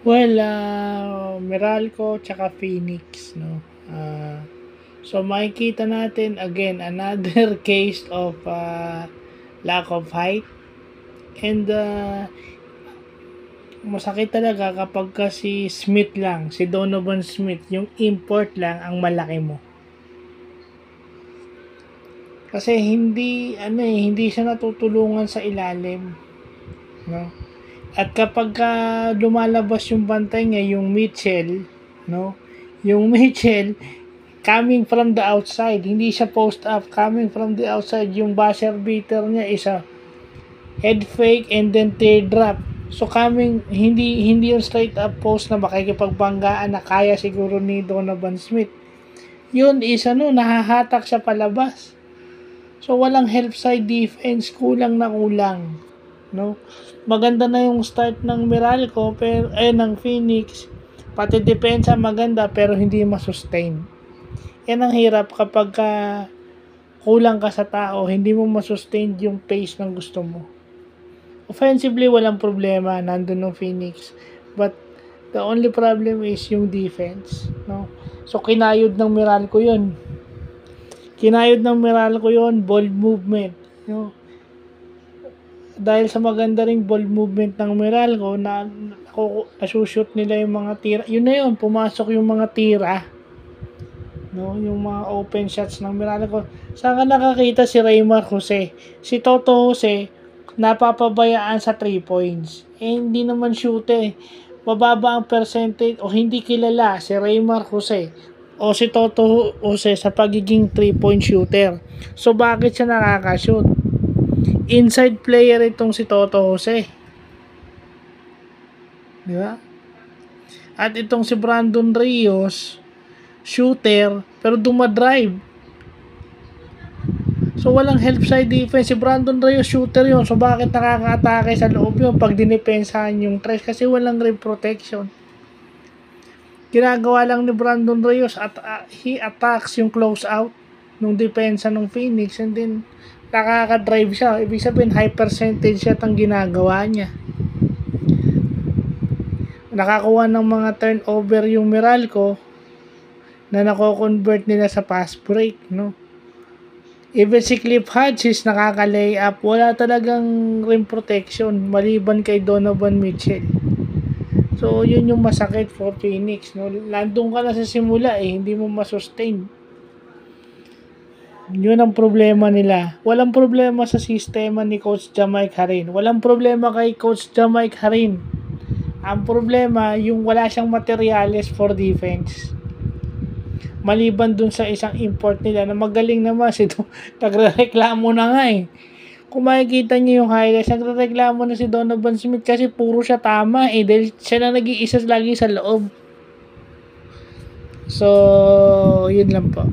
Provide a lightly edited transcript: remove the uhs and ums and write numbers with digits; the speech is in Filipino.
Well, Meralco tsaka Phoenix, no? So makikita natin again another case of lack of height and masakit talaga kapag si Smith lang, si Donovan Smith, yung import lang ang malaki mo. Kasi hindi siya natutulungan sa ilalim, no? At kapag lumalabas yung bantay niya, yung Mitchell, no? Yung Mitchell coming from the outside, hindi siya post up, coming from the outside, yung buzzer beater niya is a head fake and then teardrop. So hindi yung straight up post na makikipagbanggaan na kaya siguro ni Donovan Smith. Yun is nahahatak siya palabas. So walang help side defense, kulang na kulang, no? Maganda na yung start ng Meralco pero ng Phoenix. Pati depensa maganda pero hindi masustain. Yan ang hirap kapag kulang ka sa tao, hindi mo masustain yung pace ng gusto mo. Offensively, walang problema, nandun ng Phoenix. But the only problem is yung defense, no? So kinayod ng Meralco yun. Ball movement, no? Dahil sa maganda ring ball movement ng Meralco na nasushoot nila yung mga tira. Yun na yun, pumasok yung mga tira, no? Yung mga open shots ng Meralco. Saan ka nakakita si Raymar Jose? Si Toto Jose, napapabayaan sa 3 points. Hindi naman shooter. Mababa ang percentage o hindi kilala si Raymar Jose o si Toto Jose sa pagiging 3-point shooter. So bakit siya nakaka-shoot? Inside player itong si Toto Jose. Di ba? At itong si Brandon Rios, shooter, pero dumadrive. So walang help side defense. Si Brandon Rios shooter yun. So bakit nakaka-atake sa loob yun pag dinipensahan yung tres? Kasi walang rim protection. Ginagawa lang ni Brandon Rios at he attacks yung close out nung depensa ng Phoenix and then nakaka-drive siya. Ibig sabihin high percentage siya ang ginagawa niya. Nakakuha ng mga turnover yung Meralco na nako-convert nila sa pass break, no? Even si Cliff Hodges nakaka-lay up, wala talagang rim protection maliban kay Donovan Mitchell. So yun yung masakit for Phoenix, no? Landong ka na sa simula hindi mo masustain. Yun ang problema nila. Walang problema sa sistema ni Coach Jamaica Harin. Walang problema kay Coach Jamaica Harin. Ang problema yung wala siyang materyales for defense. Maliban dun sa isang import nila na magaling naman nagrereklamo na nga Kung makikita niyo yung highlights, nagrereklamo na si Donovan Smith kasi puro siya tama dahil siya na nag-iisa lagi sa loob. So, yun lang po.